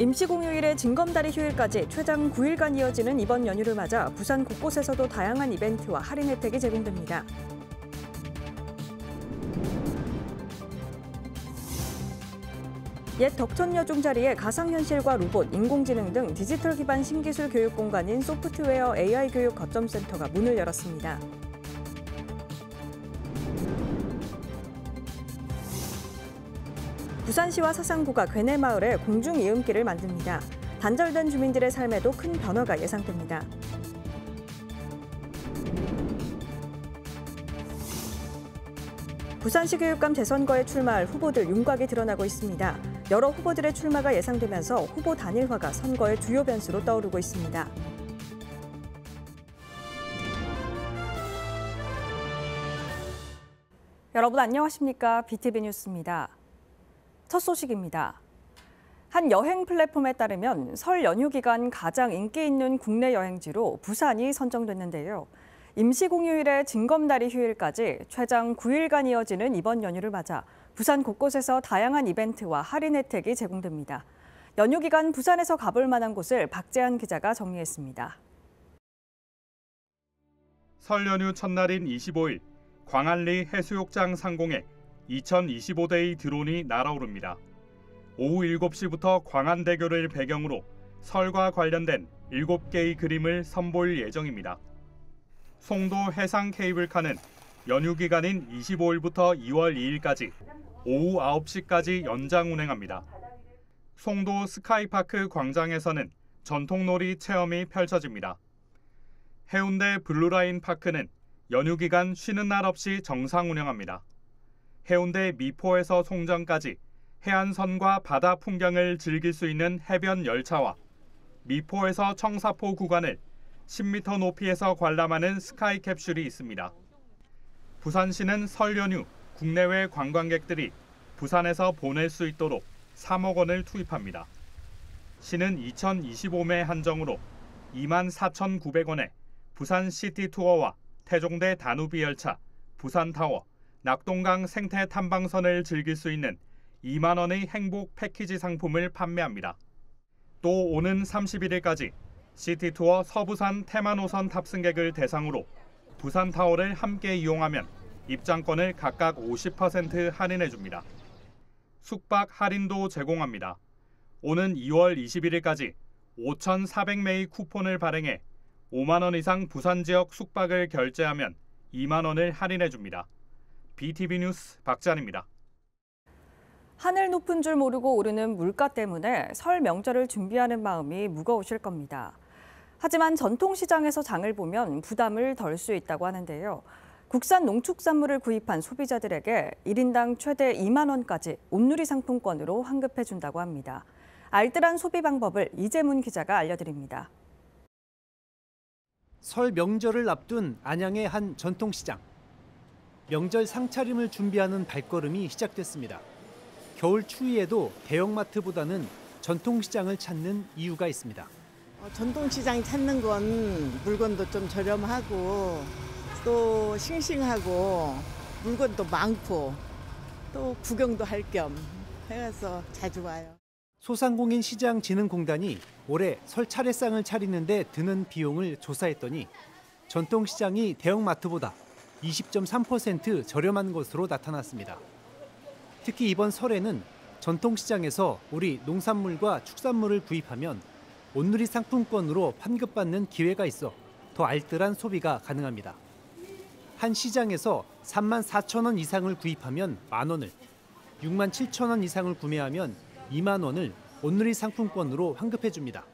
임시공휴일에 징검다리 휴일까지 최장 9일간 이어지는 이번 연휴를 맞아 부산 곳곳에서도 다양한 이벤트와 할인 혜택이 제공됩니다. 옛 덕천여중 자리에 가상현실과 로봇, 인공지능 등 디지털 기반 신기술 교육 공간인 소프트웨어 AI 교육 거점센터가 문을 열었습니다. 부산시와 사상구가 괴내마을에 공중이음길을 만듭니다. 단절된 주민들의 삶에도 큰 변화가 예상됩니다. 부산시 교육감 재선거에 출마할 후보들 윤곽이 드러나고 있습니다. 여러 후보들의 출마가 예상되면서 후보 단일화가 선거의 주요 변수로 떠오르고 있습니다. 여러분 안녕하십니까? BTV 뉴스입니다. 첫 소식입니다. 한 여행 플랫폼에 따르면 설 연휴 기간 가장 인기 있는 국내 여행지로 부산이 선정됐는데요. 임시공휴일에 징검다리 휴일까지 최장 9일간 이어지는 이번 연휴를 맞아 부산 곳곳에서 다양한 이벤트와 할인 혜택이 제공됩니다. 연휴 기간 부산에서 가볼 만한 곳을 박재한 기자가 정리했습니다. 설 연휴 첫날인 25일, 광안리 해수욕장 상공에 2025대의 드론이 날아오릅니다. 오후 7시부터 광안대교를 배경으로 설과 관련된 7개의 그림을 선보일 예정입니다. 송도 해상 케이블카는 연휴 기간인 25일부터 2월 2일까지 오후 9시까지 연장 운행합니다. 송도 스카이파크 광장에서는 전통놀이 체험이 펼쳐집니다. 해운대 블루라인 파크는 연휴 기간 쉬는 날 없이 정상 운영합니다. 해운대 미포에서 송정까지 해안선과 바다 풍경을 즐길 수 있는 해변 열차와 미포에서 청사포 구간을 10m 높이에서 관람하는 스카이 캡슐이 있습니다. 부산시는 설 연휴 국내외 관광객들이 부산에서 보낼 수 있도록 3억 원을 투입합니다. 시는 2025매 한정으로 24,900원에 부산 시티 투어와 태종대 다누비 열차, 부산타워, 낙동강 생태 탐방선을 즐길 수 있는 2만 원의 행복 패키지 상품을 판매합니다. 또 오는 31일까지 시티투어 서부산 테마노선 탑승객을 대상으로 부산타워를 함께 이용하면 입장권을 각각 50% 할인해줍니다. 숙박 할인도 제공합니다. 오는 2월 21일까지 5,400매의 쿠폰을 발행해 5만 원 이상 부산 지역 숙박을 결제하면 2만 원을 할인해줍니다. BTV 뉴스 박재한입니다. 하늘 높은 줄 모르고 오르는 물가 때문에 설 명절을 준비하는 마음이 무거우실 겁니다. 하지만 전통시장에서 장을 보면 부담을 덜 수 있다고 하는데요. 국산 농축산물을 구입한 소비자들에게 1인당 최대 2만 원까지 온누리 상품권으로 환급해준다고 합니다. 알뜰한 소비 방법을 이재문 기자가 알려드립니다. 설 명절을 앞둔 안양의 한 전통시장. 명절 상차림을 준비하는 발걸음이 시작됐습니다. 겨울 추위에도 대형마트보다는 전통시장을 찾는 이유가 있습니다. 전통시장 찾는 건 물건도 좀 저렴하고 또 싱싱하고 물건도 많고 또 구경도 할 겸 해서 자주 와요. 소상공인 시장진흥공단이 올해 설 차례상을 차리는데 드는 비용을 조사했더니 전통시장이 대형마트보다 20.3% 저렴한 것으로 나타났습니다. 특히 이번 설에는 전통시장에서 우리 농산물과 축산물을 구입하면 온누리 상품권으로 환급받는 기회가 있어 더 알뜰한 소비가 가능합니다. 한 시장에서 3만 4천 원 이상을 구입하면 만 원을, 6만 7천 원 이상을 구매하면 2만 원을 온누리 상품권으로 환급해줍니다.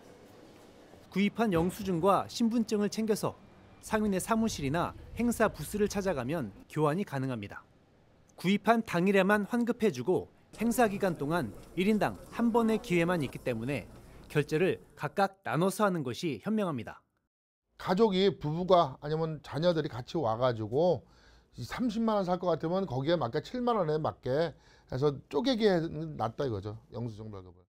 구입한 영수증과 신분증을 챙겨서 상인의 사무실이나 행사 부스를 찾아가면 교환이 가능합니다. 구입한 당일에만 환급해주고 행사 기간 동안 1인당 한 번의 기회만 있기 때문에 결제를 각각 나눠서 하는 것이 현명합니다. 가족이 부부가 아니면 자녀들이 같이 와가지고 30만 원 살 것 같으면 거기에 맞게 7만 원에 맞게 해서 쪼개기에 낫다 이거죠. 영수증 발급을.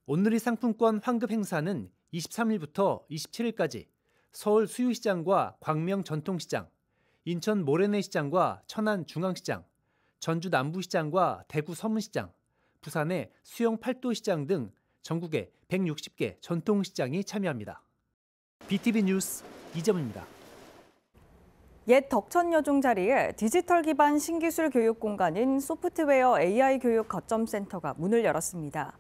온누리 상품권 환급 행사는 23일부터 27일까지 서울 수유시장과 광명 전통시장, 인천 모래내시장과 천안 중앙시장, 전주 남부시장과 대구 서문시장, 부산의 수영 팔도시장 등 전국에 160개 전통시장이 참여합니다. BTV 뉴스 이점입니다. 옛 덕천여중 자리에 디지털 기반 신기술 교육 공간인 소프트웨어 AI 교육 거점센터가 문을 열었습니다.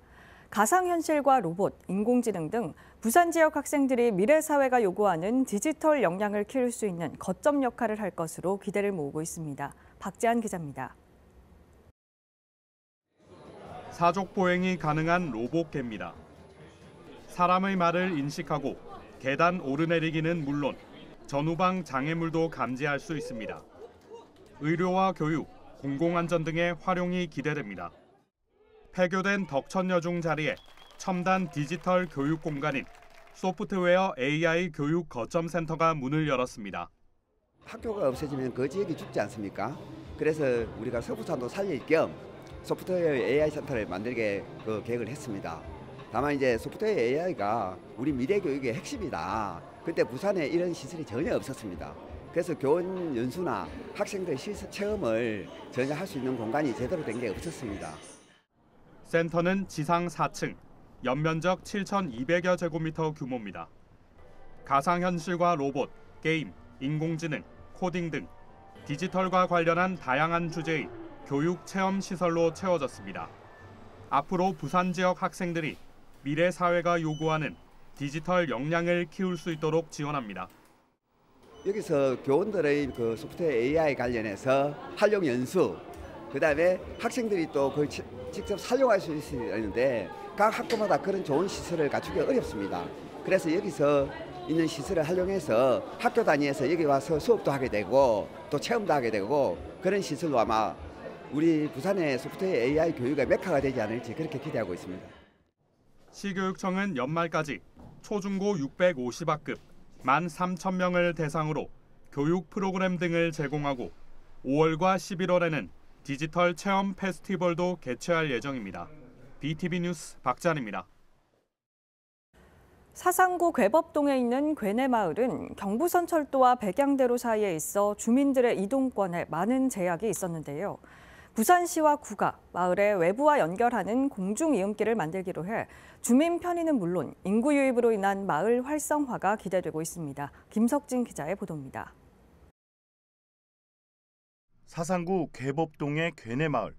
가상현실과 로봇, 인공지능 등 부산 지역 학생들이 미래 사회가 요구하는 디지털 역량을 키울 수 있는 거점 역할을 할 것으로 기대를 모으고 있습니다. 박재한 기자입니다. 사족 보행이 가능한 로봇개입니다. 사람의 말을 인식하고 계단 오르내리기는 물론 전후방 장애물도 감지할 수 있습니다. 의료와 교육, 공공안전 등의 활용이 기대됩니다. 폐교된 덕천여중 자리에 첨단 디지털 교육 공간인 소프트웨어 AI 교육 거점센터가 문을 열었습니다. 학교가 없어지면 그 지역이 죽지 않습니까? 그래서 우리가 서부산도 살릴 겸 소프트웨어 AI 센터를 만들게 계획을 했습니다. 다만 이제 소프트웨어 AI가 우리 미래 교육의 핵심이다. 그때 부산에 이런 시설이 전혀 없었습니다. 그래서 교원 연수나 학생들 실습 체험을 전혀 할 수 있는 공간이 제대로 된 게 없었습니다. 센터는 지상 4층, 연면적 7,200여 제곱미터 규모입니다. 가상현실과 로봇, 게임, 인공지능, 코딩 등 디지털과 관련한 다양한 주제의 교육 체험 시설로 채워졌습니다. 앞으로 부산 지역 학생들이 미래 사회가 요구하는 디지털 역량을 키울 수 있도록 지원합니다. 여기서 교원들의 소프트웨어 AI 관련해서 활용 연수, 그다음에 학생들이 또 그걸 직접 사용할 수 있는데 각 학교마다 그런 좋은 시설을 갖추기 어렵습니다. 그래서 여기서 있는 시설을 활용해서 학교 단위에서 여기 와서 수업도 하게 되고 또 체험도 하게 되고 그런 시설로 아마 우리 부산의 소프트웨어 AI 교육의 메카가 되지 않을지 그렇게 기대하고 있습니다. 시교육청은 연말까지 초중고 650학급 13,000명을 대상으로 교육 프로그램 등을 제공하고 5월과 11월에는 디지털 체험 페스티벌도 개최할 예정입니다. BTV 뉴스 박찬입니다. 사상구 괴법동에 있는 괴내마을은 경부선 철도와 백양대로 사이에 있어 주민들의 이동권에 많은 제약이 있었는데요. 부산시와 구가 마을의 외부와 연결하는 공중이음길을 만들기로 해 주민 편의는 물론 인구 유입으로 인한 마을 활성화가 기대되고 있습니다. 김석진 기자의 보도입니다. 사상구 괴법동의 괴내마을.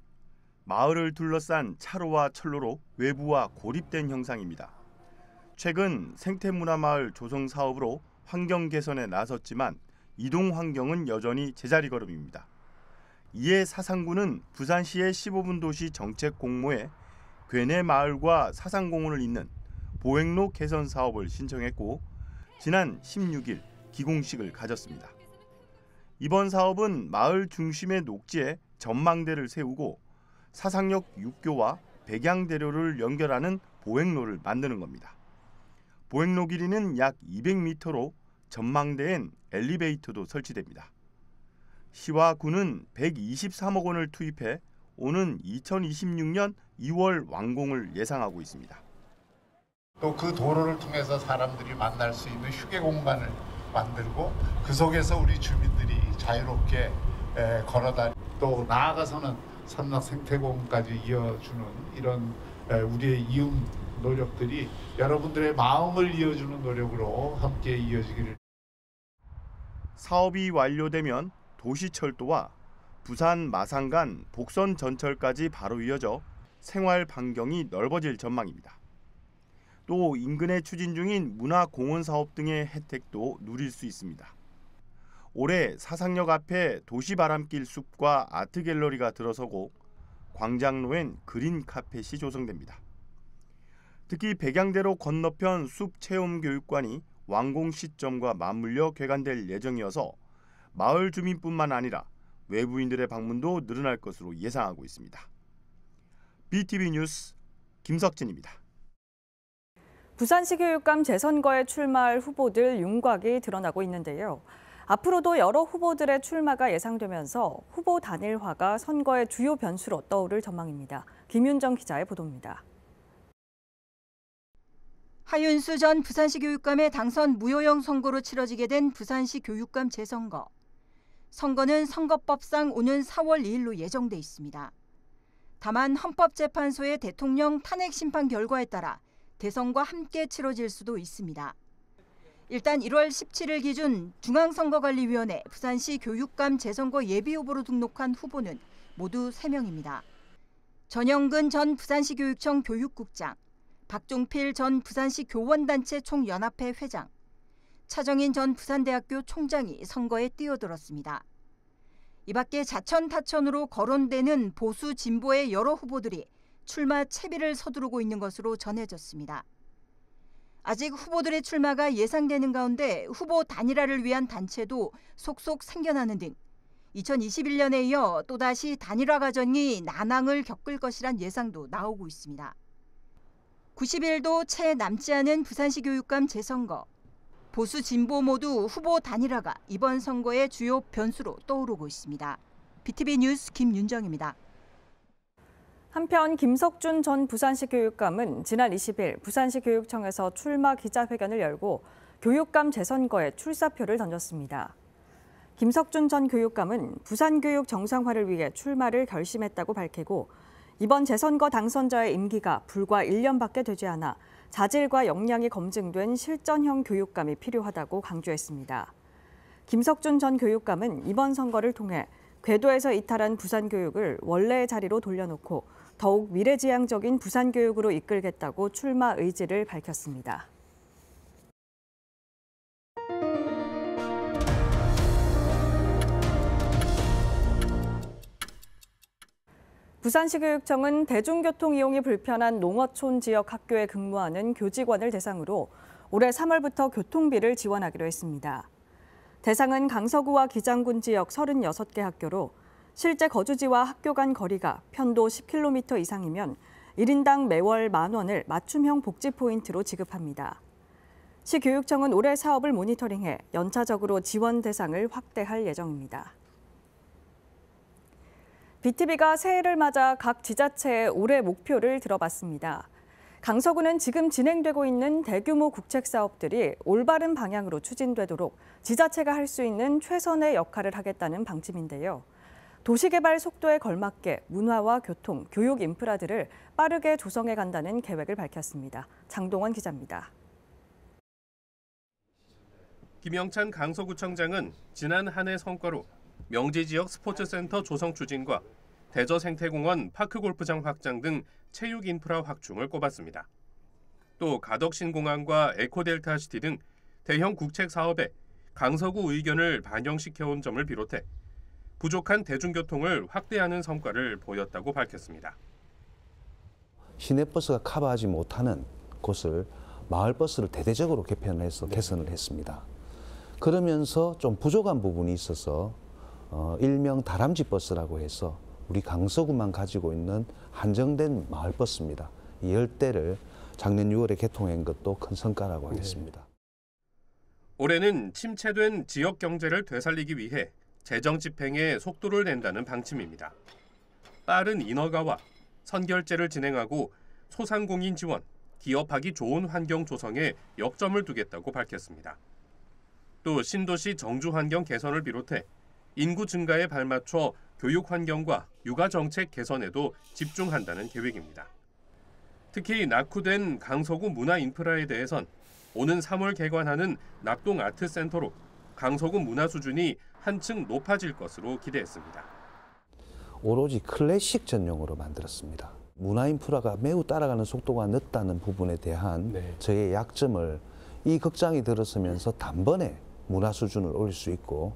마을을 둘러싼 차로와 철로로 외부와 고립된 형상입니다. 최근 생태문화마을 조성 사업으로 환경 개선에 나섰지만 이동 환경은 여전히 제자리 걸음입니다. 이에 사상구는 부산시의 15분 도시 정책 공모에 괴내마을과 사상공원을 잇는 보행로 개선 사업을 신청했고 지난 16일 기공식을 가졌습니다. 이번 사업은 마을 중심의 녹지에 전망대를 세우고 사상역 6교와 백양대로를 연결하는 보행로를 만드는 겁니다. 보행로 길이는 약 200m로 전망대엔 엘리베이터도 설치됩니다. 시와 구는 123억 원을 투입해 오는 2026년 2월 완공을 예상하고 있습니다. 또 그 도로를 통해서 사람들이 만날 수 있는 휴게 공간을 만들고 그 속에서 우리 주민들이 자유롭게 걸어다니고 또 나아가서는 삼락 생태공원까지 이어주는 이런 우리의 이음 노력들이 여러분들의 마음을 이어주는 노력으로 함께 이어지기를. 사업이 완료되면 도시철도와 부산 마산 간 복선 전철까지 바로 이어져 생활 반경이 넓어질 전망입니다. 또 인근에 추진 중인 문화공원 사업 등의 혜택도 누릴 수 있습니다. 올해 사상역 앞에 도시바람길 숲과 아트갤러리가 들어서고 광장로엔 그린 카펫이 조성됩니다. 특히 백양대로 건너편 숲체험교육관이 완공 시점과 맞물려 개관될 예정이어서 마을 주민뿐만 아니라 외부인들의 방문도 늘어날 것으로 예상하고 있습니다. BTV 뉴스 김석진입니다. 부산시 교육감 재선거에 출마할 후보들 윤곽이 드러나고 있는데요. 앞으로도 여러 후보들의 출마가 예상되면서 후보 단일화가 선거의 주요 변수로 떠오를 전망입니다. 김윤정 기자의 보도입니다. 하윤수 전 부산시 교육감의 당선 무효형 선고로 치러지게 된 부산시 교육감 재선거. 선거는 선거법상 오는 4월 2일로 예정돼 있습니다. 다만 헌법재판소의 대통령 탄핵 심판 결과에 따라 대선과 함께 치러질 수도 있습니다. 일단 1월 17일 기준 중앙선거관리위원회 부산시 교육감 재선거 예비후보로 등록한 후보는 모두 3명입니다. 전영근 전 부산시 교육청 교육국장, 박종필 전 부산시 교원단체 총연합회 회장, 차정인 전 부산대학교 총장이 선거에 뛰어들었습니다. 이 밖에 자천 타천으로 거론되는 보수 진보의 여러 후보들이 출마 채비를 서두르고 있는 것으로 전해졌습니다. 아직 후보들의 출마가 예상되는 가운데 후보 단일화를 위한 단체도 속속 생겨나는 등 2021년에 이어 또다시 단일화 과정이 난항을 겪을 것이란 예상도 나오고 있습니다. 90일도 채 남지 않은 부산시 교육감 재선거. 보수 진보 모두 후보 단일화가 이번 선거의 주요 변수로 떠오르고 있습니다. BTV 뉴스 김윤정입니다. 한편 김석준 전 부산시 교육감은 지난 20일 부산시 교육청에서 출마 기자회견을 열고 교육감 재선거에 출사표를 던졌습니다. 김석준 전 교육감은 부산교육 정상화를 위해 출마를 결심했다고 밝히고 이번 재선거 당선자의 임기가 불과 1년밖에 되지 않아 자질과 역량이 검증된 실전형 교육감이 필요하다고 강조했습니다. 김석준 전 교육감은 이번 선거를 통해 궤도에서 이탈한 부산교육을 원래의 자리로 돌려놓고 더욱 미래지향적인 부산교육으로 이끌겠다고 출마 의지를 밝혔습니다. 부산시 교육청은 대중교통 이용이 불편한 농어촌 지역 학교에 근무하는 교직원을 대상으로 올해 3월부터 교통비를 지원하기로 했습니다. 대상은 강서구와 기장군 지역 36개 학교로 실제 거주지와 학교 간 거리가 편도 10km 이상이면 1인당 매월 10,000원을 맞춤형 복지 포인트로 지급합니다. 시 교육청은 올해 사업을 모니터링해 연차적으로 지원 대상을 확대할 예정입니다. BTV가 새해를 맞아 각 지자체의 올해 목표를 들어봤습니다. 강서구는 지금 진행되고 있는 대규모 국책 사업들이 올바른 방향으로 추진되도록 지자체가 할 수 있는 최선의 역할을 하겠다는 방침인데요. 도시개발 속도에 걸맞게 문화와 교통, 교육 인프라들을 빠르게 조성해 간다는 계획을 밝혔습니다. 장동원 기자입니다. 김영찬 강서구청장은 지난 한 해 성과로 명지 지역 스포츠센터 조성 추진과 대저 생태공원 파크골프장 확장 등 체육 인프라 확충을 꼽았습니다. 또 가덕신공항과 에코델타시티 등 대형 국책 사업에 강서구 의견을 반영시켜온 점을 비롯해 부족한 대중교통을 확대하는 성과를 보였다고 밝혔습니다. 시내버스가 커버하지 못하는 곳을 마을버스를 대대적으로 개편해서 개선을 했습니다. 그러면서 좀 부족한 부분이 있어서 일명 다람쥐 버스라고 해서 우리 강서구만 가지고 있는 한정된 마을버스입니다. 이 10대를 작년 6월에 개통한 것도 큰 성과라고 하겠습니다. 올해는 침체된 지역 경제를 되살리기 위해 재정 집행에 속도를 낸다는 방침입니다. 빠른 인허가와 선결제를 진행하고 소상공인 지원, 기업하기 좋은 환경 조성에 역점을 두겠다고 밝혔습니다. 또 신도시 정주 환경 개선을 비롯해 인구 증가에 발맞춰 교육 환경과 육아 정책 개선에도 집중한다는 계획입니다. 특히 낙후된 강서구 문화 인프라에 대해선 오는 3월 개관하는 낙동 아트센터로 강서구 문화 수준이 한층 높아질 것으로 기대했습니다. 오로지 클래식 전용으로 만들었습니다. 문화 인프라가 매우 따라가는 속도가 늦다는 부분에 대한 저의 약점을 이 극장이 들어서면서 단번에 문화 수준을 올릴 수 있고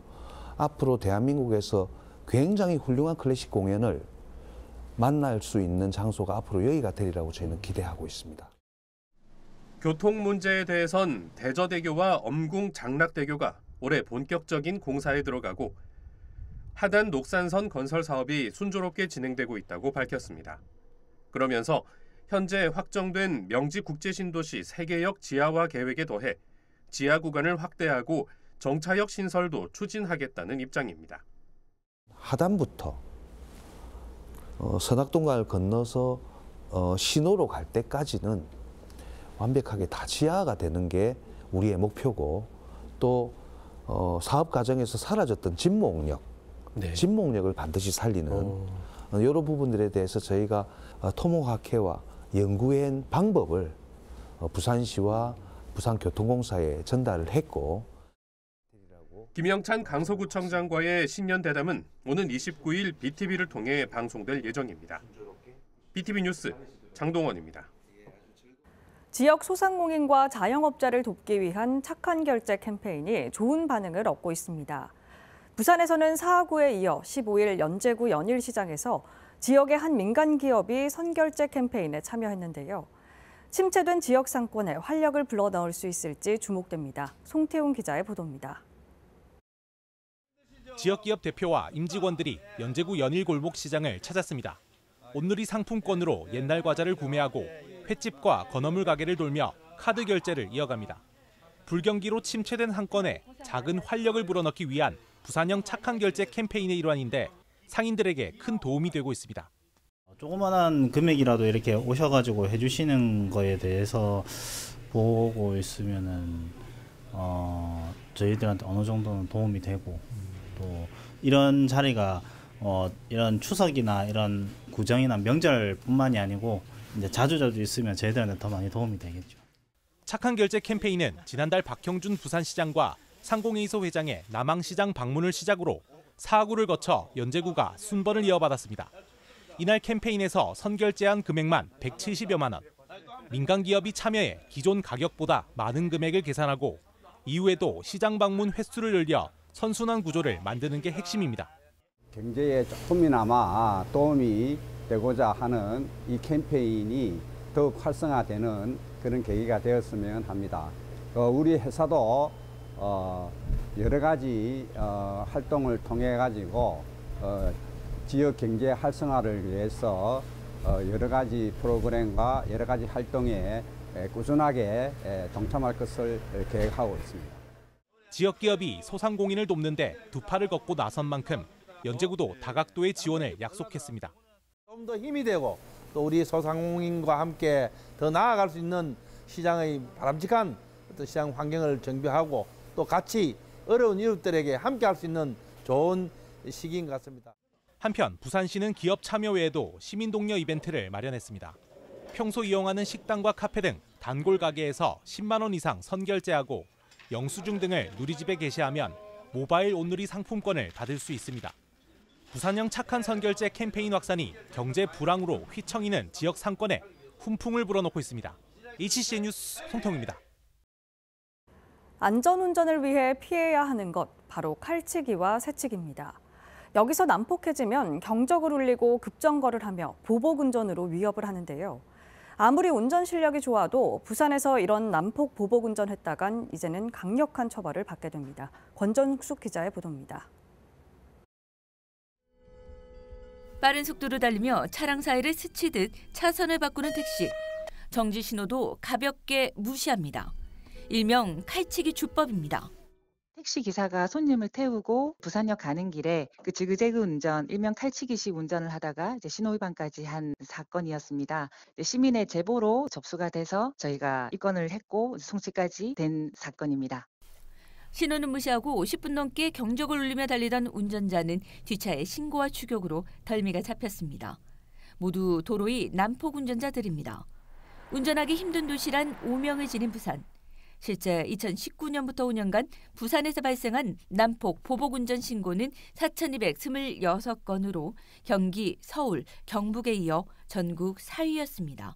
앞으로 대한민국에서 굉장히 훌륭한 클래식 공연을 만날 수 있는 장소가 앞으로 여기가 되리라고 저희는 기대하고 있습니다. 교통 문제에 대해선 대저대교와 엄궁 장락대교가 올해 본격적인 공사에 들어가고 하단 녹산선 건설 사업이 순조롭게 진행되고 있다고 밝혔습니다. 그러면서 현재 확정된 명지국제신도시 세계역 지하화 계획에 더해 지하 구간을 확대하고 정차역 신설도 추진하겠다는 입장입니다. 하단부터 선악동강을 건너서 신호로 갈 때까지는 완벽하게 다 지하가 되는 게 우리의 목표고 또 사업 과정에서 사라졌던 진목역, 진목역을 반드시 살리는 여러 부분들에 대해서 저희가 토목학회와 연구한 방법을 부산시와 부산교통공사에 전달을 했고 김영찬 강서구청장과의 신년 대담은 오는 29일 BTV를 통해 방송될 예정입니다. BTV 뉴스 장동원입니다. 지역 소상공인과 자영업자를 돕기 위한 착한 결제 캠페인이 좋은 반응을 얻고 있습니다. 부산에서는 사하구에 이어 15일 연제구 연일시장에서 지역의 한 민간 기업이 선결제 캠페인에 참여했는데요. 침체된 지역 상권에 활력을 불어넣을 수 있을지 주목됩니다. 송태웅 기자의 보도입니다. 지역기업 대표와 임직원들이 연제구 연일골목시장을 찾았습니다. 온누리 상품권으로 옛날 과자를 구매하고 횟집과 건어물 가게를 돌며 카드 결제를 이어갑니다. 불경기로 침체된 상권에 작은 활력을 불어넣기 위한 부산형 착한 결제 캠페인의 일환인데 상인들에게 큰 도움이 되고 있습니다. 조그만한 금액이라도 이렇게 오셔가지고 해주시는 거에 대해서 보고 있으면은 저희들한테 어느 정도는 도움이 되고 또 이런 자리가 이런 추석이나 이런 구정이나 명절뿐만이 아니고 이제 자주자주 있으면 저희들한테 더 많이 도움이 되겠죠. 착한 결제 캠페인은 지난달 박형준 부산시장과 상공회의소 회장의 남항시장 방문을 시작으로 사하구를 거쳐 연제구가 순번을 이어받았습니다. 이날 캠페인에서 선결제한 금액만 170여만 원. 민간 기업이 참여해 기존 가격보다 많은 금액을 계산하고 이후에도 시장 방문 횟수를 늘려 선순환 구조를 만드는 게 핵심입니다. 경제에 조금이나마 도움이 되고자 하는 이 캠페인이 더욱 활성화되는 그런 계기가 되었으면 합니다. 우리 회사도 여러 가지 활동을 통해 가지고 지역 경제 활성화를 위해서 여러 가지 프로그램과 여러 가지 활동에 꾸준하게 동참할 것을 계획하고 있습니다. 지역 기업이 소상공인을 돕는데 두 팔을 걷고 나선 만큼 연제구도 다각도의 지원을 약속했습니다. 좀 더 힘이 되고 또 우리 소상공인과 함께 더 나아갈 수 있는 시장의 바람직한 어떤 시장 환경을 정비하고 또 같이 어려운 이웃들에게 함께 할 수 있는 좋은 시기인 것 같습니다. 한편 부산시는 기업 참여 외에도 시민 동료 이벤트를 마련했습니다. 평소 이용하는 식당과 카페 등 단골 가게에서 10만 원 이상 선결제하고 영수증 등을 누리집에 게시하면 모바일 온누리 상품권을 받을 수 있습니다. 부산형 착한 선결제 캠페인 확산이 경제 불황으로 휘청이는 지역 상권에 훈풍을 불어넣고 있습니다. HCN 뉴스 송태웅입니다. 안전운전을 위해 피해야 하는 것, 바로 칼치기와 새치기입니다. 여기서 난폭해지면 경적을 울리고 급정거를 하며 보복운전으로 위협을 하는데요. 아무리 운전 실력이 좋아도 부산에서 이런 난폭 보복운전했다간 이제는 강력한 처벌을 받게 됩니다. 권전숙 기자의 보도입니다. 빠른 속도로 달리며 차량 사이를 스치듯 차선을 바꾸는 택시. 정지 신호도 가볍게 무시합니다. 일명 칼치기 주법입니다. 택시 기사가 손님을 태우고 부산역 가는 길에 그 지그재그 운전, 일명 칼치기식 운전을 하다가 이제 신호위반까지 한 사건이었습니다. 시민의 제보로 접수가 돼서 저희가 입건을 했고 송치까지 된 사건입니다. 신호는 무시하고 10분 넘게 경적을 울리며 달리던 운전자는 뒷차의 신고와 추격으로 덜미가 잡혔습니다. 모두 도로의 난폭 운전자들입니다. 운전하기 힘든 도시란 오명을 지닌 부산. 실제 2019년부터 5년간 부산에서 발생한 난폭 보복운전 신고는 4,226건으로 경기, 서울, 경북에 이어 전국 4위였습니다.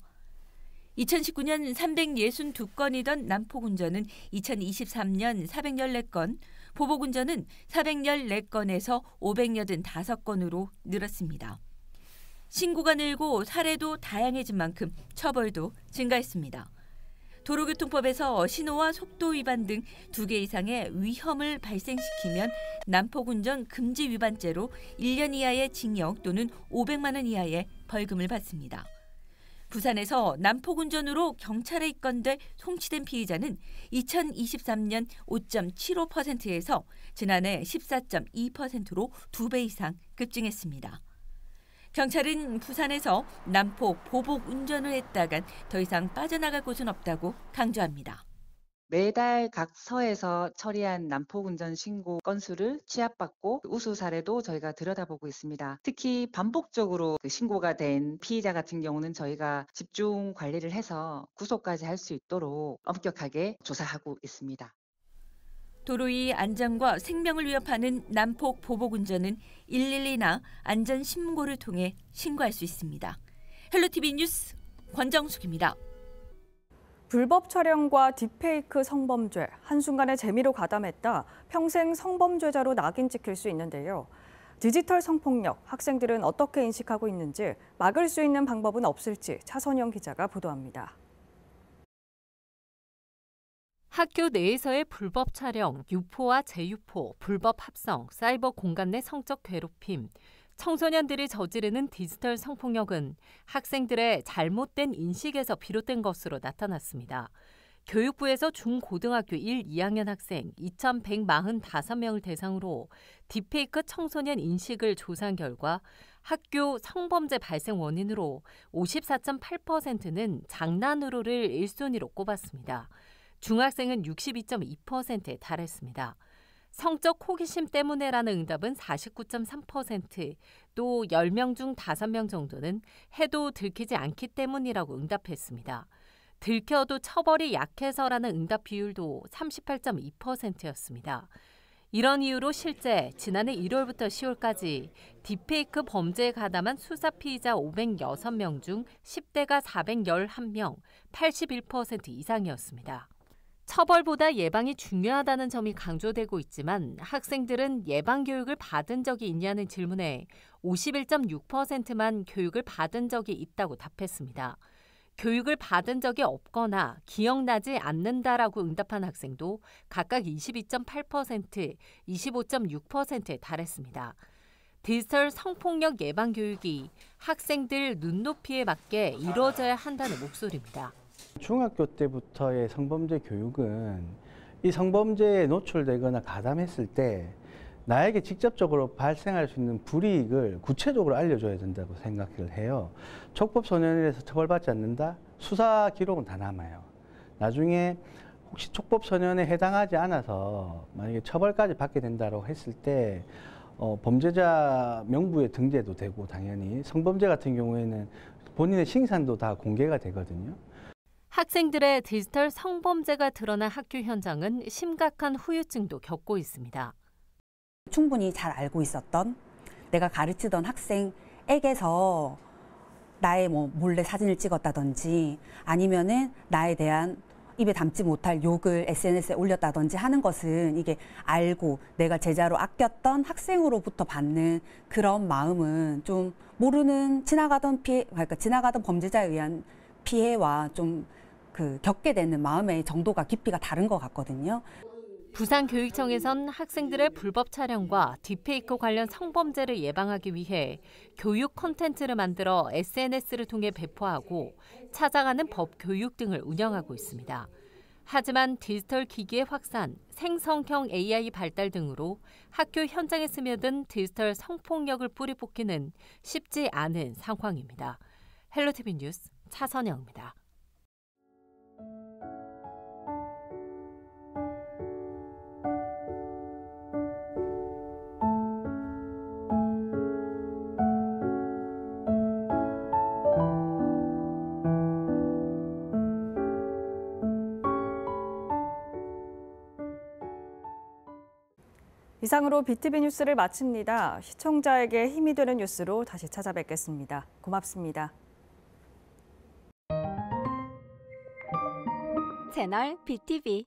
2019년 362건이던 난폭운전은 2023년 414건, 보복운전은 414건에서 585건으로 늘었습니다. 신고가 늘고 사례도 다양해진 만큼 처벌도 증가했습니다. 도로교통법에서 신호와 속도 위반 등 2개 이상의 위험을 발생시키면 난폭운전 금지 위반죄로 1년 이하의 징역 또는 500만 원 이하의 벌금을 받습니다. 부산에서 난폭운전으로 경찰에 입건돼 송치된 피의자는 2023년 5.75%에서 지난해 14.2%로 2배 이상 급증했습니다. 경찰은 부산에서 난폭 보복 운전을 했다간 더 이상 빠져나갈 곳은 없다고 강조합니다. 매달 각 서에서 처리한 난폭 운전 신고 건수를 취합받고 우수 사례도 저희가 들여다보고 있습니다. 특히 반복적으로 신고가 된 피의자 같은 경우는 저희가 집중 관리를 해서 구속까지 할 수 있도록 엄격하게 조사하고 있습니다. 도로 위 안전과 생명을 위협하는 난폭 보복 운전은 112나 안전 신고를 통해 신고할 수 있습니다. 헬로티비 뉴스 권정숙입니다. 불법 촬영과 딥페이크 성범죄, 한순간에 재미로 가담했다 평생 성범죄자로 낙인 찍힐 수 있는데요. 디지털 성폭력, 학생들은 어떻게 인식하고 있는지, 막을 수 있는 방법은 없을지 차선영 기자가 보도합니다. 학교 내에서의 불법 촬영, 유포와 재유포, 불법 합성, 사이버 공간 내 성적 괴롭힘, 청소년들이 저지르는 디지털 성폭력은 학생들의 잘못된 인식에서 비롯된 것으로 나타났습니다. 교육부에서 중고등학교 1, 2학년 학생 2,145명을 대상으로 딥페이크 청소년 인식을 조사한 결과 학교 성범죄 발생 원인으로 54.8%는 장난으로를 1순위로 꼽았습니다. 중학생은 62.2%에 달했습니다. 성적 호기심 때문에라는 응답은 49.3%, 또 10명 중 5명 정도는 해도 들키지 않기 때문이라고 응답했습니다. 들켜도 처벌이 약해서라는 응답 비율도 38.2%였습니다. 이런 이유로 실제 지난해 1월부터 10월까지 딥페이크 범죄에 가담한 수사 피의자 506명 중 10대가 411명, 81% 이상이었습니다. 처벌보다 예방이 중요하다는 점이 강조되고 있지만 학생들은 예방 교육을 받은 적이 있냐는 질문에 51.6%만 교육을 받은 적이 있다고 답했습니다. 교육을 받은 적이 없거나 기억나지 않는다라고 응답한 학생도 각각 22.8%, 25.6%에 달했습니다. 디지털 성폭력 예방 교육이 학생들 눈높이에 맞게 이루어져야 한다는 목소리입니다. 중학교 때부터의 성범죄 교육은 이 성범죄에 노출되거나 가담했을 때 나에게 직접적으로 발생할 수 있는 불이익을 구체적으로 알려줘야 된다고 생각을 해요. 촉법소년에서 처벌받지 않는다? 수사 기록은 다 남아요. 나중에 혹시 촉법소년에 해당하지 않아서 만약에 처벌까지 받게 된다고 했을 때 범죄자 명부에 등재도 되고, 당연히 성범죄 같은 경우에는 본인의 신상도 다 공개가 되거든요. 학생들의 디지털 성범죄가 드러난 학교 현장은 심각한 후유증도 겪고 있습니다. 충분히 잘 알고 있었던, 내가 가르치던 학생에게서 나의 몰래 사진을 찍었다든지 아니면은 나에 대한 입에 담지 못할 욕을 SNS에 올렸다든지 하는 것은 이게 알고 내가 제자로 아꼈던 학생으로부터 받는 그런 마음은 좀 모르는 지나가던 범죄자에 의한 피해와 좀 겪게 되는 마음의 정도가 깊이가 다른 것 같거든요. 부산교육청에선 학생들의 불법 촬영과 딥페이크 관련 성범죄를 예방하기 위해 교육 콘텐츠를 만들어 SNS를 통해 배포하고 찾아가는 법교육 등을 운영하고 있습니다. 하지만 디지털 기기의 확산, 생성형 AI 발달 등으로 학교 현장에 스며든 디지털 성폭력을 뿌리 뽑기는 쉽지 않은 상황입니다. 헬로티비 뉴스 차선영입니다. 이상으로 BTV 뉴스를 마칩니다. 시청자에게 힘이 되는 뉴스로 다시 찾아뵙겠습니다. 고맙습니다. 채널 BTV